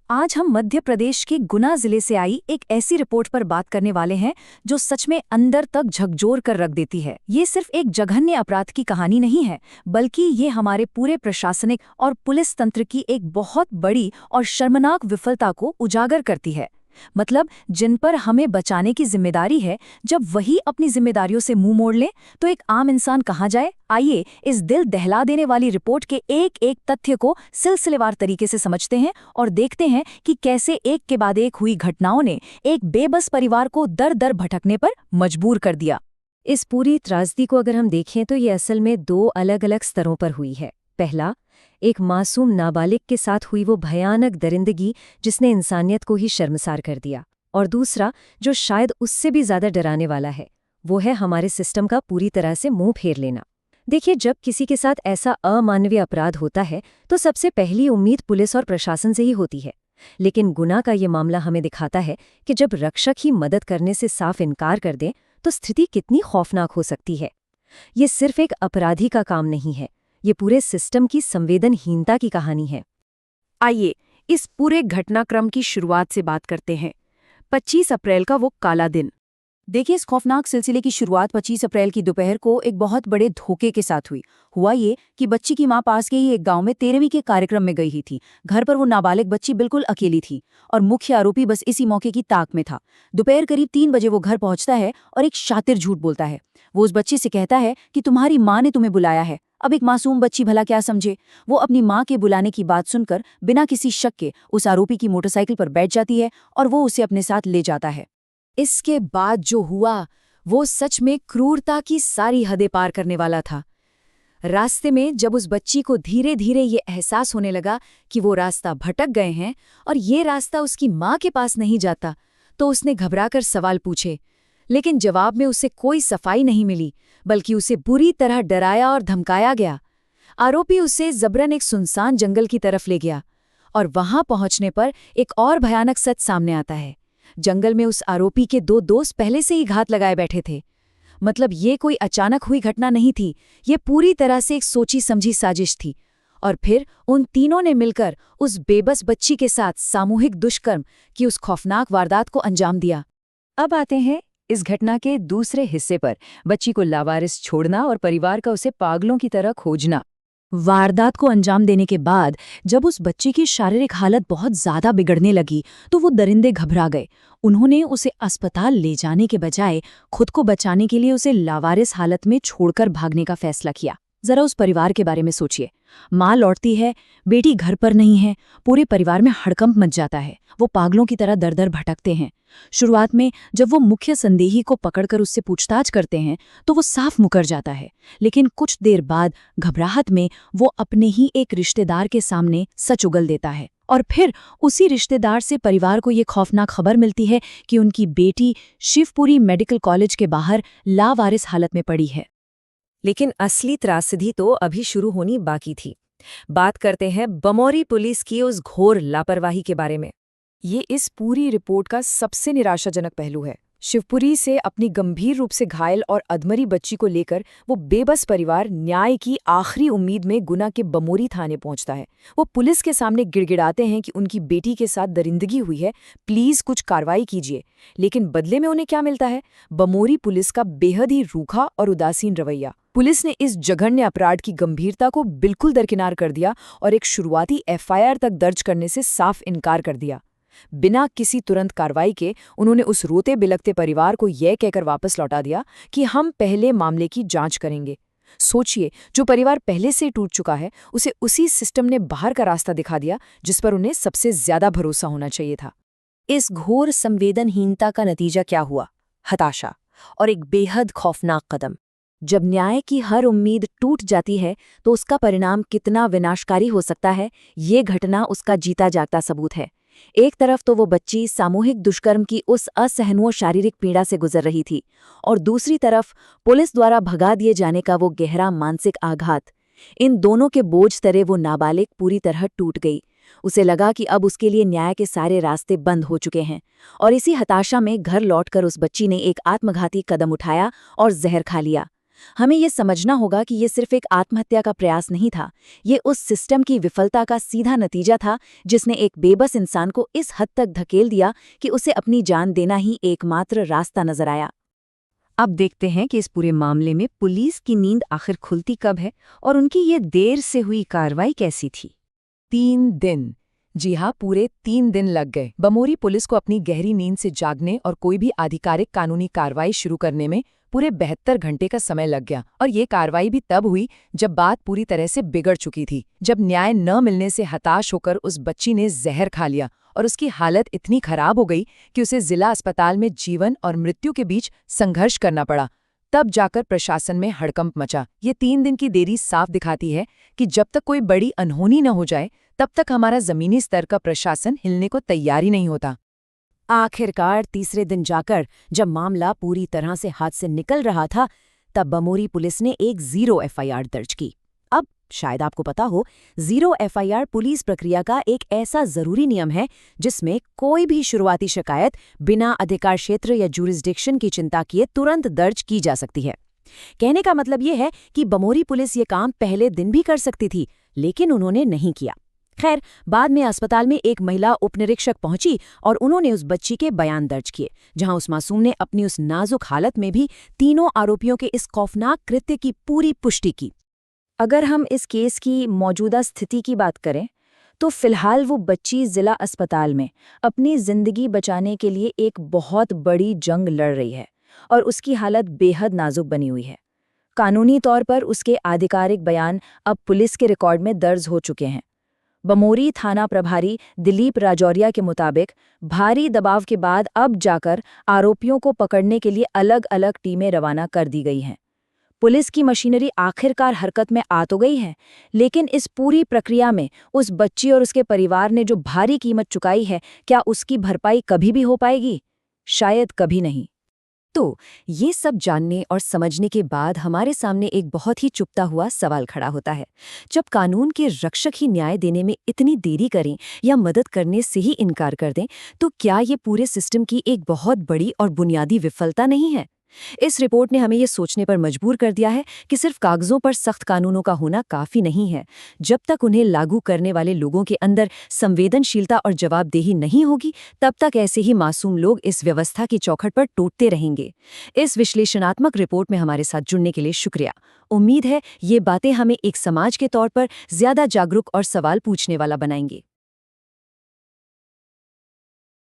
आज हम मध्य प्रदेश के गुना जिले से आई एक ऐसी रिपोर्ट पर बात करने वाले हैं जो सच में अंदर तक झकझोर कर रख देती है। ये सिर्फ एक जघन्य अपराध की कहानी नहीं है, बल्कि ये हमारे पूरे प्रशासनिक और पुलिस तंत्र की एक बहुत बड़ी और शर्मनाक विफलता को उजागर करती है। मतलब जिन पर हमें बचाने की जिम्मेदारी है, जब वही अपनी जिम्मेदारियों से मुंह मोड़ लें तो एक आम इंसान कहाँ जाए। आइए इस दिल दहला देने वाली रिपोर्ट के एक एक तथ्य को सिलसिलेवार तरीके से समझते हैं और देखते हैं कि कैसे एक के बाद एक हुई घटनाओं ने एक बेबस परिवार को दर दर भटकने पर मजबूर कर दिया। इस पूरी त्रासदी को अगर हम देखें तो ये असल में दो अलग अलग स्तरों पर हुई है। पहला, एक मासूम नाबालिग के साथ हुई वो भयानक दरिंदगी जिसने इंसानियत को ही शर्मसार कर दिया, और दूसरा जो शायद उससे भी ज्यादा डराने वाला है, वो है हमारे सिस्टम का पूरी तरह से मुंह फेर लेना। देखिए, जब किसी के साथ ऐसा अमानवीय अपराध होता है तो सबसे पहली उम्मीद पुलिस और प्रशासन से ही होती है। लेकिन गुना का ये मामला हमें दिखाता है कि जब रक्षक ही मदद करने से साफ इनकार कर दें तो स्थिति कितनी खौफनाक हो सकती है। ये सिर्फ एक अपराधी का काम नहीं है, ये पूरे सिस्टम की संवेदनहीनता की कहानी है। आइए इस पूरे घटनाक्रम की शुरुआत से बात करते हैं। 25 अप्रैल का वो काला दिन। देखिए, इस खौफनाक सिलसिले की शुरुआत 25 अप्रैल की दोपहर को एक बहुत बड़े धोखे के साथ हुई। हुआ ये कि बच्ची की मां पास के ही एक गांव में 13वीं के कार्यक्रम में गई ही थी। घर पर वो नाबालिग बच्ची बिल्कुल अकेली थी और मुख्य आरोपी बस इसी मौके की ताक में था। दोपहर करीब 3 बजे वो घर पहुंचता है और एक शातिर झूठ बोलता है। वो उस बच्ची से कहता है कि तुम्हारी माँ ने तुम्हें बुलाया है। अब एक मासूम बच्ची भला क्या समझे। वो अपनी माँ के बुलाने की बात सुनकर बिना किसी शक के उस आरोपी की मोटरसाइकिल पर बैठ जाती है और वो उसे अपने साथ ले जाता है। इसके बाद जो हुआ वो सच में क्रूरता की सारी हदें पार करने वाला था। रास्ते में जब उस बच्ची को धीरे धीरे ये एहसास होने लगा कि वो रास्ता भटक गए हैं और ये रास्ता उसकी माँ के पास नहीं जाता, तो उसने घबराकर सवाल पूछे, लेकिन जवाब में उसे कोई सफाई नहीं मिली, बल्कि उसे बुरी तरह डराया और धमकाया गया। आरोपी उसे जबरन एक सुनसान जंगल की तरफ ले गया और वहां पहुंचने पर एक और भयानक सच सामने आता है। जंगल में उस आरोपी के 2 दोस्त पहले से ही घात लगाए बैठे थे। मतलब ये कोई अचानक हुई घटना नहीं थी, ये पूरी तरह से एक सोची समझी साजिश थी। और फिर उन तीनों ने मिलकर उस बेबस बच्ची के साथ सामूहिक दुष्कर्म की उस खौफनाक वारदात को अंजाम दिया। अब आते हैं इस घटना के दूसरे हिस्से पर, बच्ची को लावारिस छोड़ना और परिवार का उसे पागलों की तरह खोजना। वारदात को अंजाम देने के बाद जब उस बच्ची की शारीरिक हालत बहुत ज्यादा बिगड़ने लगी तो वो दरिंदे घबरा गए। उन्होंने उसे अस्पताल ले जाने के बजाय खुद को बचाने के लिए उसे लावारिस हालत में छोड़कर भागने का फैसला किया। जरा उस परिवार के बारे में सोचिए। माँ लौटती है, बेटी घर पर नहीं है, पूरे परिवार में हड़कंप मच जाता है। वो पागलों की तरह दर दर भटकते हैं। शुरुआत में जब वो मुख्य संदेही को पकड़कर उससे पूछताछ करते हैं तो वो साफ मुकर जाता है, लेकिन कुछ देर बाद घबराहट में वो अपने ही एक रिश्तेदार के सामने सच उगल देता है। और फिर उसी रिश्तेदार से परिवार को ये खौफनाक खबर मिलती है कि उनकी बेटी शिवपुरी मेडिकल कॉलेज के बाहर लावारिस हालत में पड़ी है। लेकिन असली त्रासदी तो अभी शुरू होनी बाकी थी। बात करते हैं बमौरी पुलिस की उस घोर लापरवाही के बारे में। ये इस पूरी रिपोर्ट का सबसे निराशाजनक पहलू है। शिवपुरी से अपनी गंभीर रूप से घायल और अधमरी बच्ची को लेकर वो बेबस परिवार न्याय की आखिरी उम्मीद में गुना के बमौरी थाने पहुंचता है। वो पुलिस के सामने गिड़गिड़ाते हैं कि उनकी बेटी के साथ दरिंदगी हुई है, प्लीज कुछ कार्रवाई कीजिए। लेकिन बदले में उन्हें क्या मिलता है? बमौरी पुलिस का बेहद ही रूखा और उदासीन रवैया। पुलिस ने इस जघन्य अपराध की गंभीरता को बिल्कुल दरकिनार कर दिया और एक शुरुआती एफआईआर तक दर्ज करने से साफ इनकार कर दिया। बिना किसी तुरंत कार्रवाई के उन्होंने उस रोते बिलखते परिवार को यह कहकर वापस लौटा दिया कि हम पहले मामले की जांच करेंगे। सोचिए, जो परिवार पहले से टूट चुका है उसे उसी सिस्टम ने बाहर का रास्ता दिखा दिया जिस पर उन्हें सबसे ज्यादा भरोसा होना चाहिए था। इस घोर संवेदनहीनता का नतीजा क्या हुआ? हताशा और एक बेहद खौफनाक कदम। जब न्याय की हर उम्मीद टूट जाती है तो उसका परिणाम कितना विनाशकारी हो सकता है, ये घटना उसका जीता जागता सबूत है। एक तरफ तो वो बच्ची सामूहिक दुष्कर्म की उस असहनीय शारीरिक पीड़ा से गुजर रही थी और दूसरी तरफ पुलिस द्वारा भगा दिए जाने का वो गहरा मानसिक आघात। इन दोनों के बोझ तले वो नाबालिग पूरी तरह टूट गई। उसे लगा कि अब उसके लिए न्याय के सारे रास्ते बंद हो चुके हैं और इसी हताशा में घर लौटकर उस बच्ची ने एक आत्मघाती कदम उठाया और जहर खा लिया। हमें ये समझना होगा कि ये सिर्फ एक आत्महत्या का प्रयास नहीं था, ये उस सिस्टम की विफलता का सीधा नतीजा था जिसने एक बेबस इंसान को इस हद तक धकेल दिया कि उसे अपनी जान देना ही एकमात्र रास्ता नजर आया। अब देखते हैं कि इस पूरे मामले में पुलिस की नींद आखिर खुलती कब है और उनकी ये देर से हुई कार्रवाई कैसी थी। 3 दिन। जी हाँ, पूरे 3 दिन लग गए बमोरी पुलिस को अपनी गहरी नींद से जागने और कोई भी आधिकारिक कानूनी कार्रवाई शुरू करने में। पूरे 72 घंटे का समय लग गया और ये कार्रवाई भी तब हुई जब बात पूरी तरह से बिगड़ चुकी थी, जब न्याय न मिलने से हताश होकर उस बच्ची ने जहर खा लिया और उसकी हालत इतनी खराब हो गई कि उसे जिला अस्पताल में जीवन और मृत्यु के बीच संघर्ष करना पड़ा। तब जाकर प्रशासन में हड़कंप मचा। ये 3 दिन की देरी साफ दिखाती है कि जब तक कोई बड़ी अनहोनी न हो जाए तब तक हमारा जमीनी स्तर का प्रशासन हिलने को तैयार ही नहीं होता। आखिरकार तीसरे दिन जाकर जब मामला पूरी तरह से हाथ से निकल रहा था, तब बमोरी पुलिस ने एक 0 एफआईआर दर्ज की। अब शायद आपको पता हो, 0 एफआईआर पुलिस प्रक्रिया का एक ऐसा जरूरी नियम है जिसमें कोई भी शुरुआती शिकायत बिना अधिकार क्षेत्र या जुरिस्डिक्शन की चिंता किए तुरंत दर्ज की जा सकती है। कहने का मतलब ये है कि बमोरी पुलिस ये काम पहले दिन भी कर सकती थी, लेकिन उन्होंने नहीं किया। खैर, बाद में अस्पताल में एक महिला उपनिरीक्षक पहुंची और उन्होंने उस बच्ची के बयान दर्ज किए, जहां उस मासूम ने अपनी उस नाजुक हालत में भी तीनों आरोपियों के इस खौफनाक कृत्य की पूरी पुष्टि की। अगर हम इस केस की मौजूदा स्थिति की बात करें तो फिलहाल वो बच्ची जिला अस्पताल में अपनी जिंदगी बचाने के लिए एक बहुत बड़ी जंग लड़ रही है और उसकी हालत बेहद नाजुक बनी हुई है। कानूनी तौर पर उसके आधिकारिक बयान अब पुलिस के रिकॉर्ड में दर्ज हो चुके हैं। बमोरी थाना प्रभारी दिलीप राजौरिया के मुताबिक भारी दबाव के बाद अब जाकर आरोपियों को पकड़ने के लिए अलग अलग टीमें रवाना कर दी गई हैं। पुलिस की मशीनरी आखिरकार हरकत में आ तो गई है, लेकिन इस पूरी प्रक्रिया में उस बच्ची और उसके परिवार ने जो भारी कीमत चुकाई है, क्या उसकी भरपाई कभी भी हो पाएगी? शायद कभी नहीं। तो ये सब जानने और समझने के बाद हमारे सामने एक बहुत ही चुभता हुआ सवाल खड़ा होता है। जब कानून के रक्षक ही न्याय देने में इतनी देरी करें या मदद करने से ही इनकार कर दें, तो क्या ये पूरे सिस्टम की एक बहुत बड़ी और बुनियादी विफलता नहीं है? इस रिपोर्ट ने हमें ये सोचने पर मजबूर कर दिया है कि सिर्फ कागजों पर सख्त कानूनों का होना काफी नहीं है। जब तक उन्हें लागू करने वाले लोगों के अंदर संवेदनशीलता और जवाबदेही नहीं होगी, तब तक ऐसे ही मासूम लोग इस व्यवस्था की चौखट पर टूटते रहेंगे। इस विश्लेषणात्मक रिपोर्ट में हमारे साथ जुड़ने के लिए शुक्रिया। उम्मीद है ये बातें हमें एक समाज के तौर पर ज्यादा जागरूक और सवाल पूछने वाला बनाएंगे।